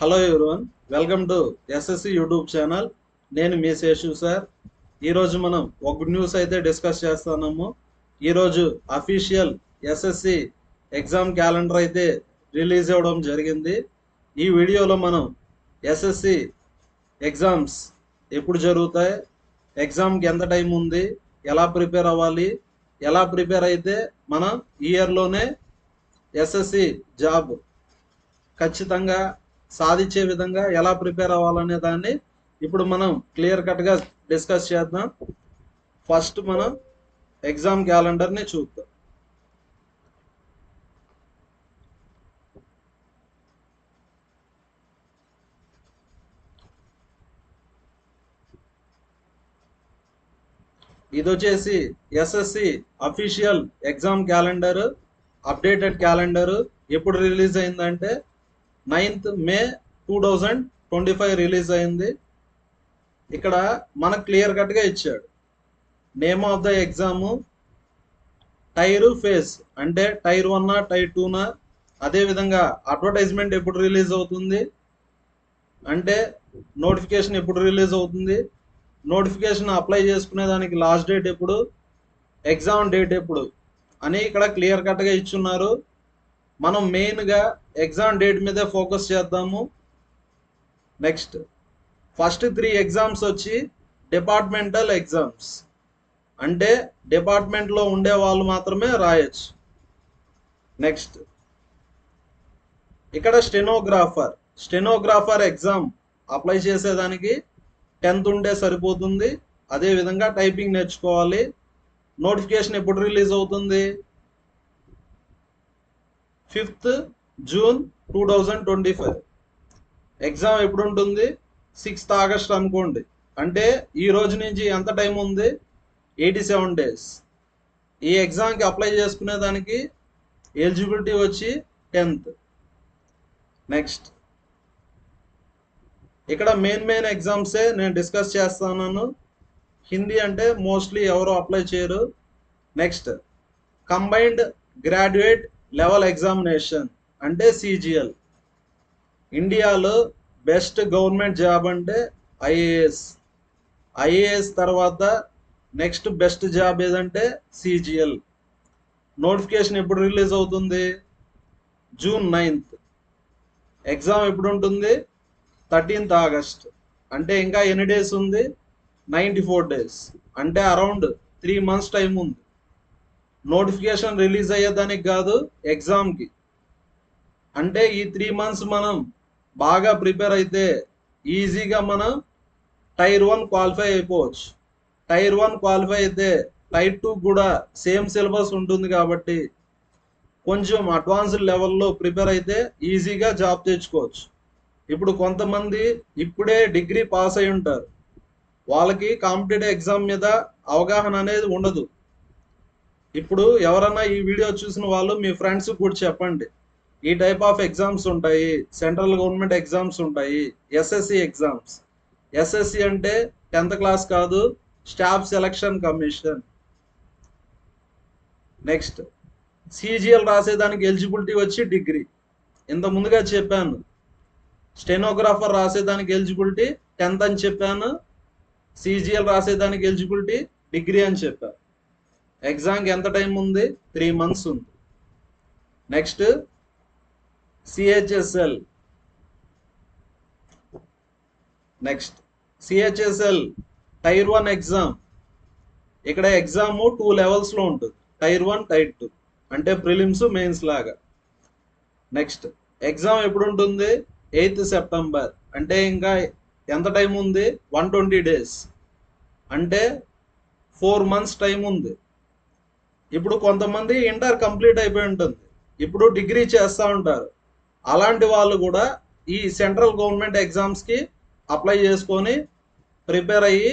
Hello everyone, welcome to SSC YouTube channel. నేను మీ Seshu sir. ఈరోజు మనం ఒక న్యూస్ అయితే డిస్కస్ చేస్తున్నాము. ఈరోజు అఫీషియల్ ఎస్ఎస్సి ఎగ్జామ్ క్యాలెండర్ అయితే రిలీజ్ అవ్వడం జరిగింది. ఈ వీడియోలో మనం ఎస్ఎస్సి ఎగ్జామ్స్ ఎప్పుడు జరుగుతాయి, ఎగ్జామ్కి ఎంత టైం ఉంది, ఎలా ప్రిపేర్ అవ్వాలి, ఎలా ప్రిపేర్ అయితే మన ఇయర్లోనే ఎస్ఎస్సి జాబ్ ఖచ్చితంగా సాధించే విధంగా ఎలా ప్రిపేర్ అవ్వాలనే దాన్ని ఇప్పుడు మనం క్లియర్ కట్గా డిస్కస్ చేద్దాం. ఫస్ట్ మనం ఎగ్జామ్ క్యాలెండర్ని చూద్దాం. ఇది వచ్చేసి SSC official exam calendar, updated calendar. ఎప్పుడు రిలీజ్ అయిందంటే 9th May 2025 రిలీజ్ అయింది. ఇక్కడ మనకు క్లియర్ కట్గా ఇచ్చాడు name of the exam, tier, phase అంటే టైర్ 1 టైర్ 2. అదేవిధంగా అడ్వర్టైజ్మెంట్ ఎప్పుడు రిలీజ్ అవుతుంది అంటే నోటిఫికేషన్ ఎప్పుడు రిలీజ్ అవుతుంది, నోటిఫికేషన్ అప్లై చేసుకునే దానికి లాస్ట్ డేట్ ఎప్పుడు, ఎగ్జామ్ డేట్ ఎప్పుడు అని ఇక్కడ క్లియర్ కట్గా ఇచ్చున్నారు. మనం మెయిన్గా ఎగ్జామ్ డేట్ మీదే ఫోకస్ చేద్దాము. నెక్స్ట్ ఫస్ట్ 3 ఎగ్జామ్స్ వచ్చి డిపార్ట్మెంటల్ ఎగ్జామ్స్, అంటే డిపార్ట్మెంట్లో ఉండే వాళ్ళు మాత్రమే రాయొచ్చు. నెక్స్ట్ ఇక్కడ స్టెనోగ్రాఫర్ ఎగ్జామ్ అప్లై చేసేదానికి 10th ఉంటే సరిపోతుంది. అదేవిధంగా టైపింగ్ నేర్చుకోవాలి. నోటిఫికేషన్ ఎప్పుడు రిలీజ్ అవుతుంది, 5th June 2025. ఎగ్జామ్ ఎప్పుడు ఉంటుంది, 6th August అనుకోండి. అంటే ఈ రోజు నుంచి ఎంత టైం ఉంది, 87 days. ఈ ఎగ్జామ్కి అప్లై చేసుకునే దానికి ఎలిజిబిలిటీ వచ్చి 10th. నెక్స్ట్ ఇక్కడ మెయిన్ ఎగ్జామ్సే నేను డిస్కస్ చేస్తున్నాను. హిందీ అంటే మోస్ట్లీ ఎవరు అప్లై చేయరు. Next combined graduate level examination అంటే సిజిఎల్. ఇండియాలో బెస్ట్ గవర్నమెంట్ జాబ్ అంటే ఐఏఎస్ తర్వాత నెక్స్ట్ బెస్ట్ జాబ్ ఏదంటే సిజిఎల్. నోటిఫికేషన్ ఎప్పుడు రిలీజ్ అవుతుంది, June 9th. ఎగ్జామ్ ఎప్పుడు ఉంటుంది, 13th August. అంటే ఇంకా ఎన్ని డేస్ ఉంది, 94 days. అంటే అరౌండ్ 3 months టైం ఉంది. నోటిఫికేషన్ రిలీజ్ అయ్యేదానికి కాదు, ఎగ్జామ్కి. అంటే ఈ 3 months మనం బాగా ప్రిపేర్ అయితే ఈజీగా మనం టైర్ 1 క్వాలిఫై అయిపోవచ్చు. టైర్ 1 క్వాలిఫై అయితే టైర్ 2 కూడా సేమ్ సిలబస్ ఉంటుంది కాబట్టి కొంచెం అడ్వాన్స్డ్ లెవెల్లో ప్రిపేర్ అయితే ఈజీగా జాబ్ తెచ్చుకోవచ్చు. ఇప్పుడు కొంతమంది ఇప్పుడే డిగ్రీ పాస్ అయి ఉంటారు, వాళ్ళకి కాంపిటేటివ్ ఎగ్జామ్ మీద అవగాహన అనేది ఉండదు. ఇప్పుడు ఎవరన్నా ఈ వీడియో చూసిన వాళ్ళు మీ ఫ్రెండ్స్ కూడా చెప్పండి, ఈ టైప్ ఆఫ్ ఎగ్జామ్స్ ఉంటాయి, సెంట్రల్ గవర్నమెంట్ ఎగ్జామ్స్ ఉంటాయి, ఎస్ఎస్సి ఎగ్జామ్స్. ఎస్ఎస్సి అంటే 10th క్లాస్ కాదు, staff selection commission. Next CGL రాసేదానికి ఎలిజిబిలిటీ వచ్చి డిగ్రీ. ఇంత ముందుగా చెప్పాను. స్టెనోగ్రాఫర్ రాసేదానికి ఎలిజిబిలిటీ 10th అని చెప్పాను, సిజిఎల్ రాసేదానికి ఎలిజిబిలిటీ డిగ్రీ అని చెప్పాను. ఎగ్జామ్కి ఎంత టైం ఉంది, 3 months ఉంది. Next CHSL. Tier 1 exam. ఇక్కడ ఎగ్జామ్ 2 levelsలో ఉంటుంది, టైర్ 1 టైర్ 2 అంటే ప్రిలిమ్స్ మెయిన్స్ లాగా. నెక్స్ట్ ఎగ్జామ్ ఎప్పుడు ఉంటుంది, 8th September. అంటే ఇంకా ఎంత టైం ఉంది, 120 days. అంటే 4 months టైం ఉంది. ఇప్పుడు కొంతమంది ఇంటర్ కంప్లీట్ అయిపోయి ఉంటుంది, ఇప్పుడు డిగ్రీ చేస్తూ ఉంటారు. అలాంటి వాళ్ళు కూడా ఈ సెంట్రల్ గవర్నమెంట్ ఎగ్జామ్స్కి అప్లై చేసుకొని ప్రిపేర్ అయ్యి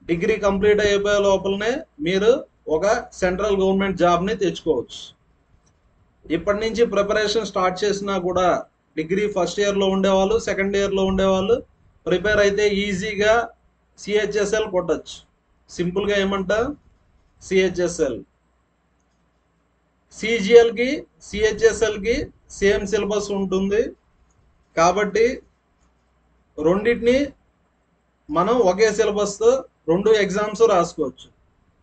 డిగ్రీ కంప్లీట్ అయిపోయే లోపలనే మీరు ఒక సెంట్రల్ గవర్నమెంట్ జాబ్ని తెచ్చుకోవచ్చు. ఇప్పటి నుంచి ప్రిపరేషన్ స్టార్ట్ చేసినా కూడా డిగ్రీ ఫస్ట్ ఇయర్లో ఉండేవాళ్ళు, సెకండ్ ఇయర్లో ఉండేవాళ్ళు ప్రిపేర్ అయితే ఈజీగా సిహెచ్ఎస్ఎల్ కొట్టచ్చు. సింపుల్గా ఏమంటా, సిహెచ్ఎస్ఎల్. సిజిఎల్కి సిహెచ్ఎస్ఎల్కి సేమ్ సిలబస్ ఉంటుంది. కాబట్టి రెండింటిని మనం ఒకే సిలబస్తో 2 ఎగ్జామ్స్ రాసుకోవచ్చు.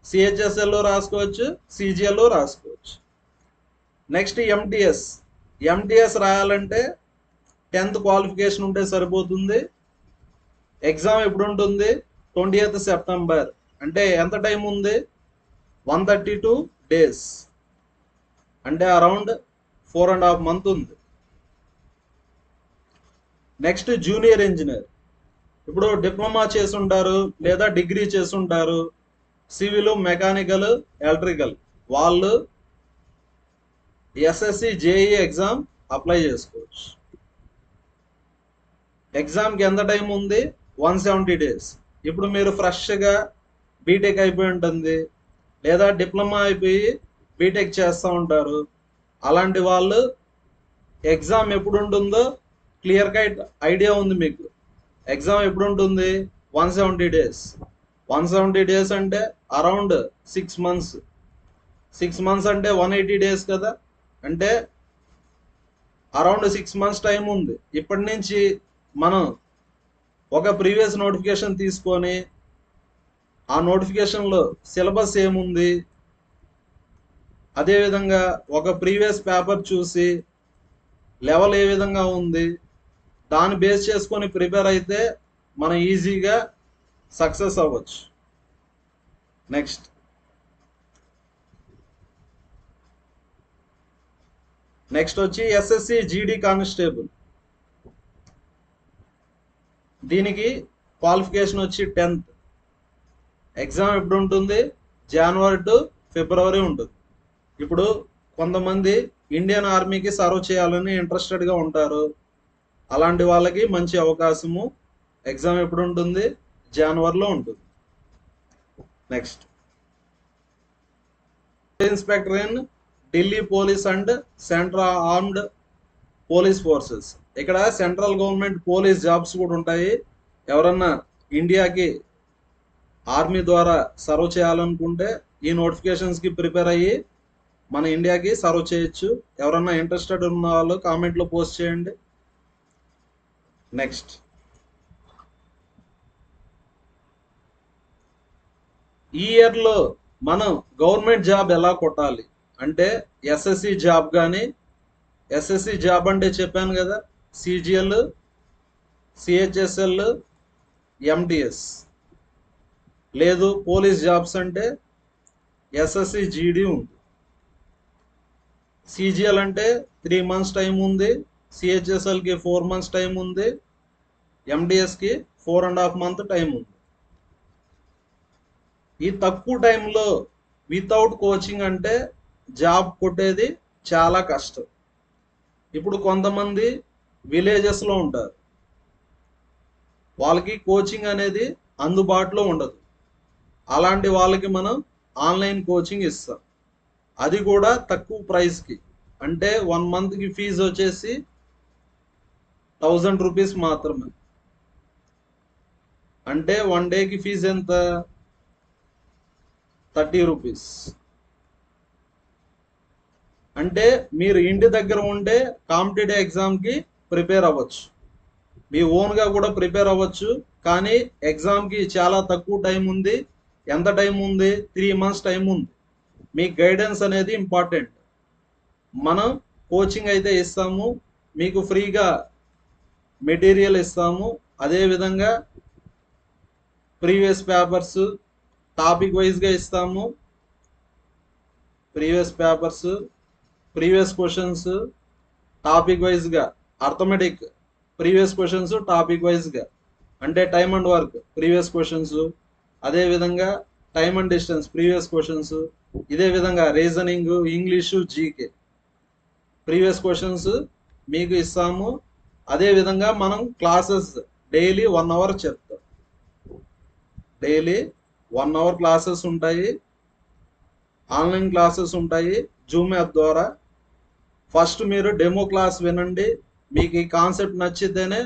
సిహెచ్ఎస్ఎల్లో రాసుకోవచ్చు, సిజిఎల్లో రాసుకోవచ్చు. నెక్స్ట్ ఎంటీఎస్ రాయాలంటే 10th క్వాలిఫికేషన్ ఉంటే సరిపోతుంది. ఎగ్జామ్ ఎప్పుడు ఉంటుంది? 20th September. అంటే ఎంత టైం ఉంది? 132 days, అంటే అరౌండ్ 4.5 months ఉంది. Next junior engineer. ఇప్పుడు డిప్లొమా చేసుంటారు లేదా డిగ్రీ చేసుంటారు, సివిల్, మెకానికల్, ఎలక్ట్రికల్, వాళ్ళు ఎస్ఎస్సి జేఈ ఎగ్జామ్ అప్లై చేసుకోవచ్చు. ఎగ్జామ్కి ఎంత టైం ఉంది? 170 days. ఇప్పుడు మీరు ఫ్రెష్గా బీటెక్ అయిపోయి ఉంటుంది లేదా డిప్లొమా అయిపోయి బీటెక్ చేస్తూ ఉంటారు. అలాంటి వాళ్ళు ఎగ్జామ్ ఎప్పుడు ఉంటుందో క్లియర్ కట్ ఐడియా ఉంది మీకు. ఎగ్జామ్ ఎప్పుడు ఉంటుంది? 170 days. 170 days అంటే అరౌండ్ 6 months. 6 months అంటే 180 days కదా, అంటే అరౌండ్ 6 months టైం ఉంది. ఇప్పటి నుంచి మనం ఒక ప్రీవియస్ నోటిఫికేషన్ తీసుకొని ఆ నోటిఫికేషన్లో సిలబస్ ఏముంది, అదేవిధంగా ఒక ప్రీవియస్ పేపర్ చూసి లెవెల్ ఏ విధంగా ఉంది, దాన్ని బేస్ చేసుకొని ప్రిపేర్ అయితే మనం ఈజీగా సక్సెస్ అవ్వచ్చు. నెక్స్ట్ వచ్చి ఎస్ఎస్సి జీడీ కానిస్టేబుల్. దీనికి క్వాలిఫికేషన్ వచ్చి 10th. ఎగ్జామ్ ఎప్పుడు ఉంటుంది? January to February ఉంటుంది. ఇప్పుడు కొంతమంది ఇండియన్ ఆర్మీకి సర్వ్ చేయాలని ఇంట్రెస్టెడ్గా ఉంటారు. అలాంటి వాళ్ళకి మంచి అవకాశము. ఎగ్జామ్ ఎప్పుడు ఉంటుంది? Januaryలో ఉంటుంది. Next inspector in Delhi police and central armed police forces. ఇక్కడ సెంట్రల్ గవర్నమెంట్ పోలీస్ జాబ్స్ కూడా ఉంటాయి. ఎవరన్నా ఇండియాకి ఆర్మీ ద్వారా సర్వ్ చేయాలనుకుంటే ఈ నోటిఫికేషన్స్కి ప్రిపేర్ అయ్యి మన ఇండియాకి సర్వ్ చేయొచ్చు. ఎవరన్నా ఇంట్రెస్టెడ్ ఉన్న వాళ్ళు కామెంట్లో పోస్ట్ చేయండి. నెక్స్ట్ ఈ ఇయర్లో మనం గవర్నమెంట్ జాబ్ ఎలా కొట్టాలి అంటే ఎస్ఎస్సి జాబ్ కానీ, ఎస్ఎస్సి జాబ్ అంటే చెప్పాను కదా, సిజిఎల్, సిహెచ్ఎస్ఎల్, ఎంటిఎస్. లేదు పోలీస్ జాబ్స్ అంటే ఎస్ఎస్సి జీడీ ఉంది. సిజిఎల్ అంటే 3 months టైం ఉంది, సిహెచ్ఎస్ఎల్కి 4 months టైం ఉంది, ఎండిఎస్కి 4.5 months టైం ఉంది. ఈ తక్కువ టైంలో వితౌట్ కోచింగ్ అంటే జాబ్ కొట్టేది చాలా కష్టం. ఇప్పుడు కొంతమంది విలేజెస్లో ఉంటారు, వాళ్ళకి కోచింగ్ అనేది అందుబాటులో ఉండదు. అలాంటి వాళ్ళకి మనం ఆన్లైన్ కోచింగ్ ఇస్తాం, అది కూడా తక్కువ ప్రైస్కి. అంటే 1 monthకి ఫీజు వచ్చేసి 1000 rupees మాత్రమే. అంటే 1 dayకి ఫీజు ఎంత? 30 rupees. అంటే మీరు ఇంటి దగ్గర ఉండే కాంపిటేటివ్ ఎగ్జామ్కి ప్రిపేర్ అవ్వచ్చు, మీ ఓన్గా కూడా ప్రిపేర్ అవ్వచ్చు. కానీ ఎగ్జామ్కి చాలా తక్కువ టైం ఉంది. ఎంత టైం ఉంది? 3 months టైం ఉంది. మీ గైడెన్స్ అనేది ఇంపార్టెంట్. మనం కోచింగ్ అయితే ఇస్తాము, మీకు ఫ్రీగా మెటీరియల్ ఇస్తాము. అదేవిధంగా ప్రీవియస్ పేపర్స్ టాపిక్ వైజ్గా ఇస్తాము. Previous papers, previous questions topic వైజ్గా, అర్థమెటిక్ ప్రీవియస్ క్వశ్చన్స్ టాపిక్ వైజ్గా, అంటే time and work previous questions, అదేవిధంగా time and distance previous questions, ఇదే విధంగా reasoning, English, GK previous questions మీకు ఇస్తాము. అదేవిధంగా మనం క్లాసెస్ డైలీ 1 hour చెప్తాం. డైలీ 1 hour క్లాసెస్ ఉంటాయి, ఆన్లైన్ క్లాసెస్ ఉంటాయి జూమ్ యాప్ ద్వారా. ఫస్ట్ మీరు డెమో క్లాస్ వినండి, మీకు ఈ కాన్సెప్ట్ నచ్చితేనే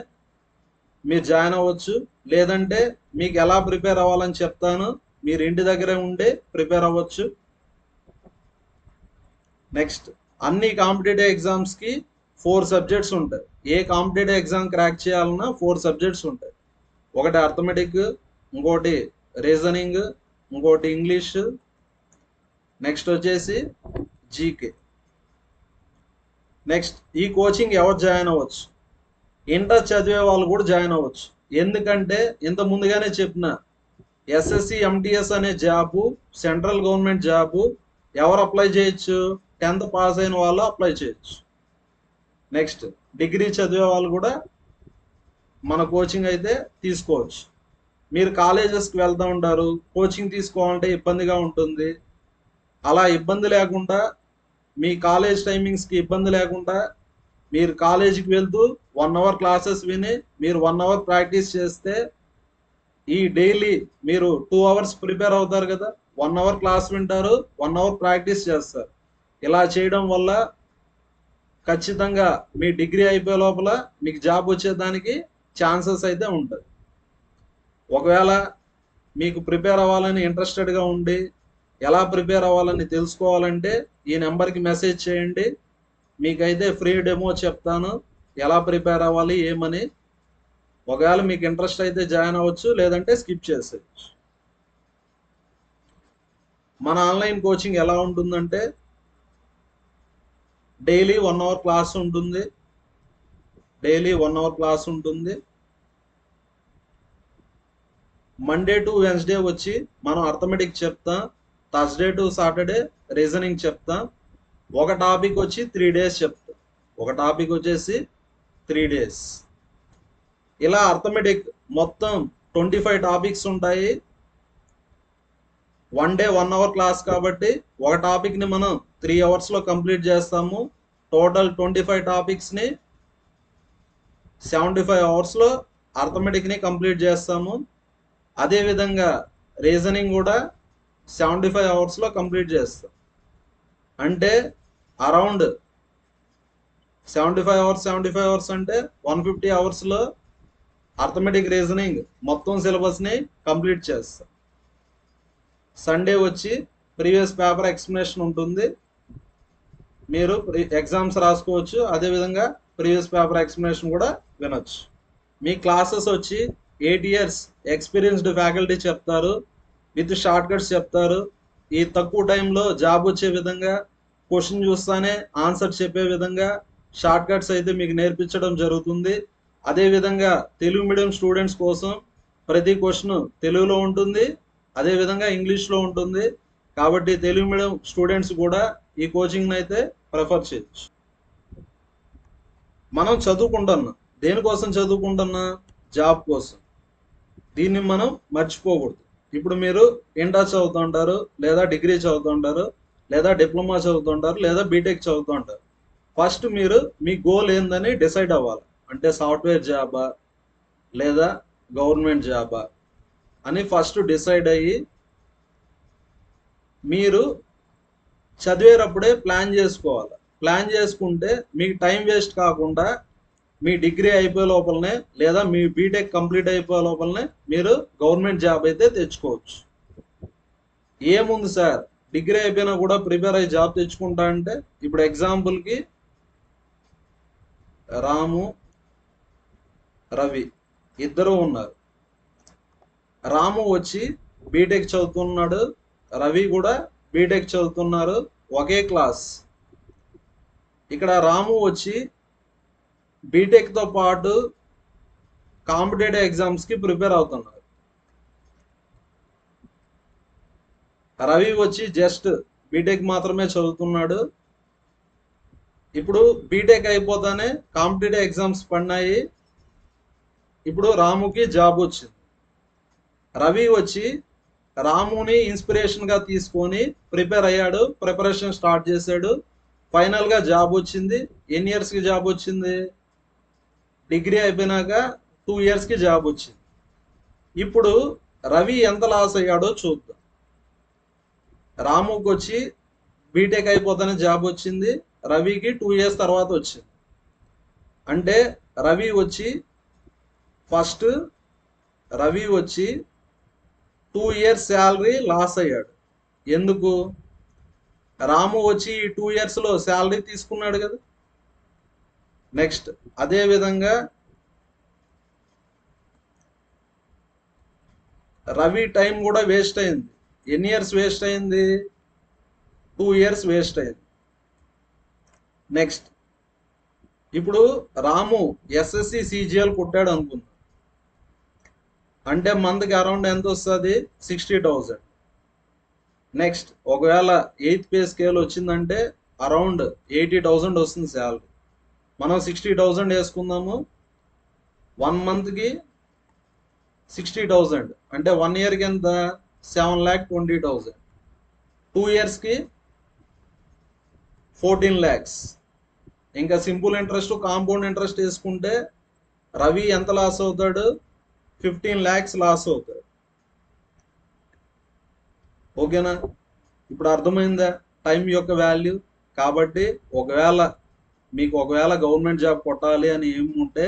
మీరు జాయిన్ అవ్వచ్చు. లేదంటే మీకు ఎలా ప్రిపేర్ అవ్వాలని చెప్తాను, మీరు ఇంటి దగ్గరే ఉండి ప్రిపేర్ అవ్వచ్చు. నెక్స్ట్ అన్ని కాంపిటేటివ్ ఎగ్జామ్స్కి 4 సబ్జెక్ట్స్ ఉంటాయి. ఏ కాంపిటేటివ్ ఎగ్జామ్ క్రాక్ చేయాలన్నా 4 సబ్జెక్ట్స్ ఉంటాయి. ఒకటి అర్థమెటిక్, ఇంకోటి రీజనింగ్, ఇంకోటి ఇంగ్లీష్, నెక్స్ట్ వచ్చేసి జీకే. నెక్స్ట్ ఈ కోచింగ్ ఎవరు జాయిన్ అవ్వచ్చు? ఇంటర్ చదివే వాళ్ళు కూడా జాయిన్ అవ్వచ్చు. ఎందుకంటే ఇంత ముందుగానే చెప్పిన ఎస్ఎస్సి ఎంటీఎస్ అనే జాబు సెంట్రల్ గవర్నమెంట్ జాబు ఎవరు అప్లై చేయొచ్చు? 10th పాస్ అయిన వాళ్ళు అప్లై చేయొచ్చు. నెక్స్ట్ డిగ్రీ చదివే వాళ్ళు కూడా మన కోచింగ్ అయితే తీసుకోవచ్చు. మీరు కాలేజెస్కి వెళ్తూ ఉంటారు, కోచింగ్ తీసుకోవాలంటే ఇబ్బందిగా ఉంటుంది. అలా ఇబ్బంది లేకుండా, మీ కాలేజ్ టైమింగ్స్కి ఇబ్బంది లేకుండా మీరు కాలేజీకి వెళ్తూ 1 అవర్ క్లాసెస్ విని మీరు 1 అవర్ ప్రాక్టీస్ చేస్తే ఈ డైలీ మీరు 2 అవర్స్ ప్రిపేర్ అవుతారు కదా. 1 అవర్ క్లాస్ వింటారు, 1 అవర్ ప్రాక్టీస్ చేస్తారు. ఇలా చేయడం వల్ల ఖచ్చితంగా మీ డిగ్రీ అయిపోయే లోపల మీకు జాబ్ వచ్చేదానికి ఛాన్సెస్ అయితే ఉంటాయి. ఒకవేళ మీకు ప్రిపేర్ అవ్వాలని ఇంట్రెస్టెడ్గా ఉండి ఎలా ప్రిపేర్ అవ్వాలని తెలుసుకోవాలంటే ఈ నెంబర్కి మెసేజ్ చేయండి. మీకైతే ఫ్రీ డెమో చెప్తాను ఎలా ప్రిపేర్ అవ్వాలి ఏమని. ఒకవేళ మీకు ఇంట్రెస్ట్ అయితే జాయిన్ అవ్వచ్చు, లేదంటే స్కిప్ చేసేయచ్చు. మన ఆన్లైన్ కోచింగ్ ఎలా ఉంటుందంటే డైలీ 1 అవర్ క్లాస్ ఉంటుంది. మండే టు వెన్స్డే వచ్చి మనం అర్థమెటిక్ చెప్తాం, థర్స్డే టు సాటర్డే రీజనింగ్ చెప్తాం. ఒక టాపిక్ వచ్చి 3 డేస్ చెప్తాం, ఒక టాపిక్ వచ్చేసి 3 డేస్. ఇలా అర్థమెటిక్ మొత్తం 25 టాపిక్స్ ఉంటాయి. 1 డే 1 అవర్ క్లాస్ కాబట్టి ఒక టాపిక్ని మనం 3 అవర్స్లో కంప్లీట్ చేస్తాము. టోటల్ 25 టాపిక్స్ని 75 అవర్స్లో అర్థమెటిక్ని కంప్లీట్ చేస్తాము. అదేవిధంగా రీజనింగ్ కూడా 75 అవర్స్లో కంప్లీట్ చేస్తాం. అంటే అరౌండ్ 75 అవర్స్ అంటే 150 అవర్స్లో అర్థమెటిక్ రీజనింగ్ మొత్తం సిలబస్ని కంప్లీట్ చేస్తాం. సండే వచ్చి ప్రీవియస్ పేపర్ ఎక్స్ప్లెనేషన్ ఉంటుంది, మీరు ఎగ్జామ్స్ రాసుకోవచ్చు. అదేవిధంగా ప్రీవియస్ పేపర్ ఎక్స్ప్లెనేషన్ కూడా వినొచ్చు. మీ క్లాసెస్ వచ్చి 8 years ఎక్స్పీరియన్స్డ్ ఫ్యాకల్టీ చెప్తారు, విత్ షార్ట్ కట్స్ చెప్తారు. ఈ తక్కువ టైంలో జాబ్ వచ్చే విధంగా, క్వశ్చన్ చూస్తానే ఆన్సర్ చెప్పే విధంగా షార్ట్ కట్స్ అయితే మీకు నేర్పించడం జరుగుతుంది. అదేవిధంగా తెలుగు మీడియం స్టూడెంట్స్ కోసం ప్రతి క్వశ్చన్ తెలుగులో ఉంటుంది, అదేవిధంగా ఇంగ్లీష్లో ఉంటుంది. కాబట్టి తెలుగు మీడియం స్టూడెంట్స్ కూడా ఈ కోచింగ్ని అయితే ప్రిఫర్ చేయొచ్చు. మనం చదువుకుంటున్నాం, దేనికోసం చదువుకుంటున్నా? జాబ్ కోసం. దీన్ని మనం మర్చిపోకూడదు. ఇప్పుడు మీరు ఇంటర్ చదువుతుంటారు, లేదా డిగ్రీ చదువుతుంటారు, లేదా డిప్లొమా చదువుతుంటారు, లేదా బీటెక్ చదువుతుంటారు. ఫస్ట్ మీరు మీ గోల్ ఏందని డిసైడ్ అవ్వాలి. అంటే సాఫ్ట్వేర్ జాబా లేదా గవర్నమెంట్ జాబా అని ఫస్ట్ డిసైడ్ అయ్యి మీరు చదివేటప్పుడే ప్లాన్ చేసుకోవాలి. ప్లాన్ చేసుకుంటే మీకు టైం వేస్ట్ కాకుండా మీ డిగ్రీ అయిపోయే లోపలనే లేదా మీ బీటెక్ కంప్లీట్ అయిపోయే లోపలనే మీరు గవర్నమెంట్ జాబ్ అయితే తెచ్చుకోవచ్చు. ఏముంది సార్, డిగ్రీ అయిపోయినా కూడా ప్రిపేర్ అయ్యి జాబ్ తెచ్చుకుంటా అంటే, ఇప్పుడు ఎగ్జాంపుల్కి రాము, రవి ఇద్దరు ఉన్నారు. రాము వచ్చి బీటెక్ చదువుతున్నాడు, రవి కూడా బీటెక్ చదువుతున్నారు, ఒకే క్లాస్. ఇక్కడ రాము వచ్చి బీటెక్తో పాటు కాంపిటేటివ్ ఎగ్జామ్స్కి ప్రిపేర్ అవుతున్నారు. రవి వచ్చి జస్ట్ బీటెక్ మాత్రమే చదువుతున్నాడు. ఇప్పుడు బీటెక్ అయిపోతానే కాంపిటేటివ్ ఎగ్జామ్స్ పడినాయి, ఇప్పుడు రాముకి జాబ్ వచ్చింది. రవి వచ్చి రాముని ఇన్స్పిరేషన్గా తీసుకొని ప్రిపేర్ అయ్యాడు, ప్రిపరేషన్ స్టార్ట్ చేశాడు, ఫైనల్గా జాబ్ వచ్చింది. ఎన్ని ఇయర్స్కి జాబ్ వచ్చింది? డిగ్రీ అయిపోయినాక 2 yearsకి జాబ్ వచ్చింది. ఇప్పుడు రవి ఎంత లాస్ అయ్యాడో చూద్దాం. రాముకి వచ్చి బీటెక్ అయిపోతానే జాబ్ వచ్చింది, రవికి 2 years తర్వాత వచ్చింది. అంటే రవి వచ్చి 2 years శాలరీ లాస్ అయ్యాడు. ఎందుకు? రాము వచ్చి ఈ 2 yearsలో శాలరీ తీసుకున్నాడు కదా. నెక్స్ట్ అదే విధంగా రవి టైం కూడా వేస్ట్ అయింది. ఎన్ని ఇయర్స్ వేస్ట్ అయింది? 2 ఇయర్స్ వేస్ట్ అయింది. నెక్స్ట్ ఇప్పుడు రాము ఎస్ఎస్సి సిజిఎల్ కొట్టాడు అనుకుందాం, అంటే మంత్కి అరౌండ్ ఎంత వస్తుంది? 60,000. నెక్స్ట్ ఒకవేళ 8th పే స్కేల్ వచ్చిందంటే అరౌండ్ 80,000 వస్తుంది శాలరీ. మనం 60,000 వేసుకుందాము. 1 మంత్కి 60,000 అంటే 1 ఇయర్కి ఎంత? 7,20,000. 2 ఇయర్స్కి 14 lakhs. ఇంకా సింపుల్ ఇంట్రెస్ట్ కాంపౌండ్ ఇంట్రెస్ట్ వేసుకుంటే రవి ఎంత లాస్ అవుతాడు? 15 lakhs లాస్ అవుతాడు. ఓకేనా? ఇప్పుడు అర్థమైందా టైం యొక్క వాల్యూ? కాబట్టి ఒకవేళ గవర్నమెంట్ జాబ్ కొట్టాలి అని ఏముంటే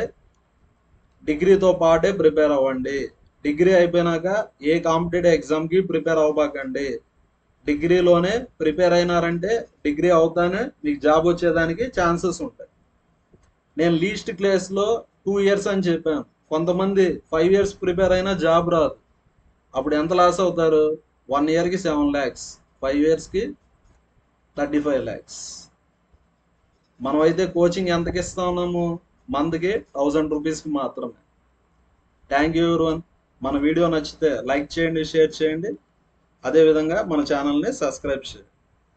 డిగ్రీతో పాటే ప్రిపేర్ అవ్వండి. డిగ్రీ అయిపోయినాక ఏ కాంపిటేటివ్ ఎగ్జామ్కి ప్రిపేర్ అవ్వబాకండి. డిగ్రీలోనే ప్రిపేర్ అయినారంటే డిగ్రీ అవుతానే మీకు జాబ్ వచ్చేదానికి ఛాన్సెస్ ఉంటాయి. నేను లీస్ట్ క్లాస్లో 2 ఇయర్స్ అని చెప్పాను. కొంతమంది 5 ఇయర్స్ ప్రిపేర్ అయినా జాబ్ రాదు. అప్పుడు ఎంత లాస్ అవుతారు? 1 ఇయర్కి 7 lakhs, 5 ఇయర్స్కి 35 lakhs. మనమైతే కోచింగ్ ఎంతకి ఇస్తా ఉన్నాము? మంత్కి 1000 రూపీస్కి మాత్రమే. Thank you everyone. మన వీడియో నచ్చితే లైక్ చేయండి, షేర్ చేయండి, అదేవిధంగా మన ఛానల్ని సబ్స్క్రైబ్ చేయండి.